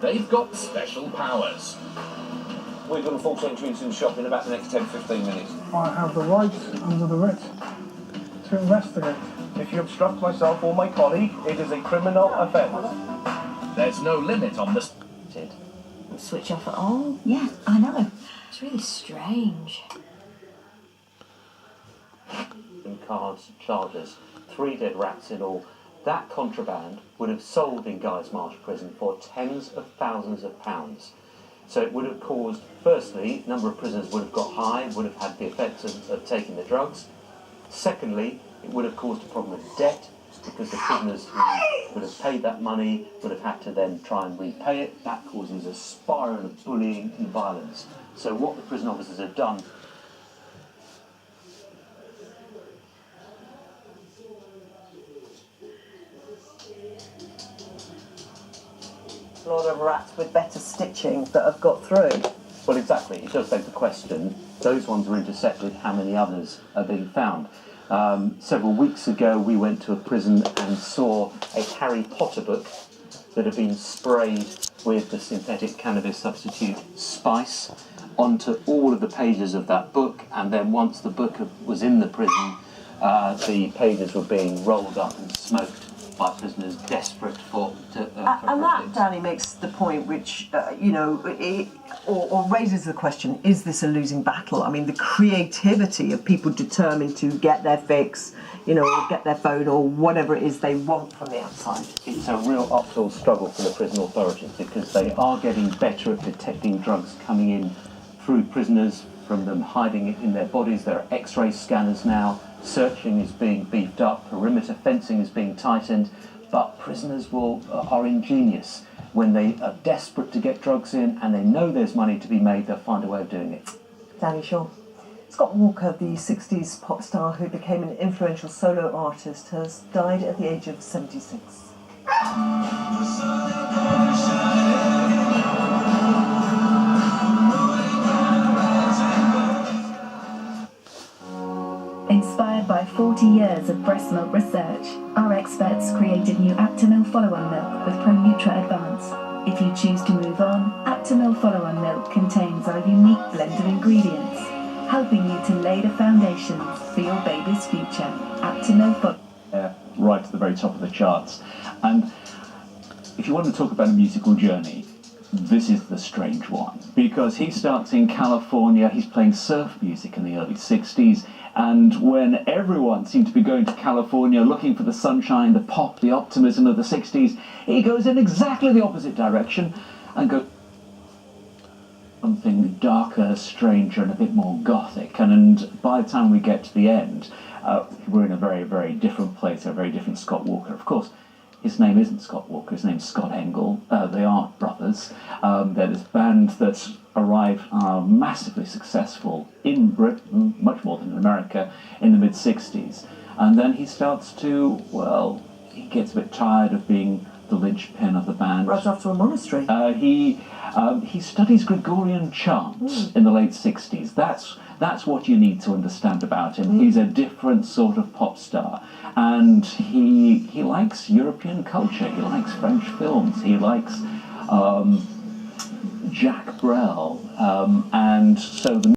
They've got special powers. We're going to force entry into the shop in about the next 10-15 minutes. I have the right under the writ to investigate. If you obstruct myself or my colleague, it is a criminal offence. There's no limit on this. Switch off at all? Yeah, I know. It's really strange. Cards, charges, 3 dead rats in all. That contraband would have sold in Guy's Marsh prison for tens of thousands of pounds. So it would have caused, firstly, a number of prisoners would have got high, would have had the effects of taking the drugs. Secondly, it would have caused a problem of debt, because the prisoners who would have paid that money would have had to then try and repay it. That causes a spiral of bullying and violence. So what the prison officers have done... A lot of rats with better stitching that have got through. Well, exactly. It does beg the question. Those ones were intercepted. How many others are being found? Several weeks ago, we went to a prison and saw a Harry Potter book that had been sprayed with the synthetic cannabis substitute spice onto all of the pages of that book, and then once the book was in the prison, the pages were being rolled up and smoked by prisoners desperate for and that, Danny, makes the point which, or raises the question, is this a losing battle? I mean, the creativity of people determined to get their fix, or get their phone or whatever it is they want from the outside. It's a real uphill struggle for the prison authorities, because they are getting better at detecting drugs coming in through prisoners, from them hiding it in their bodies. There are X-ray scanners now. Searching is being beefed up, perimeter fencing is being tightened, but prisoners are ingenious. When they are desperate to get drugs in and they know there's money to be made, they'll find a way of doing it. Danny Shaw. Scott Walker, the 60s pop star who became an influential solo artist, has died at the age of 76. Inspired by 40 years of breast milk research, our experts created new Aptamil Follow-On Milk with ProNutra Advance. If you choose to move on, Aptamil Follow-On Milk contains our unique blend of ingredients, helping you to lay the foundations for your baby's future. Aptamil Follow-On. Right to the very top of the charts. And if you want to talk about a musical journey, this is the strange one, because he starts in California. He's playing surf music in the early 60s, and when everyone seemed to be going to California looking for the sunshine, the pop, the optimism of the 60s, he goes in exactly the opposite direction and goes something darker, stranger, and a bit more gothic. And by the time we get to the end, we're in a very, very different place, a very different Scott Walker. Of course, his name isn't Scott Walker, his name's Scott Engel. They are brothers. They're this band that arrived massively successful in Britain, much more than in America, in the mid-60s. And then he starts to, well, he gets a bit tired of being the linchpin of the band. Runs off to a monastery. He studies Gregorian chant in the late 60s. That's what you need to understand about him. He's a different sort of pop star, and he likes European culture. He likes French films. He likes Jacques Brel, and so the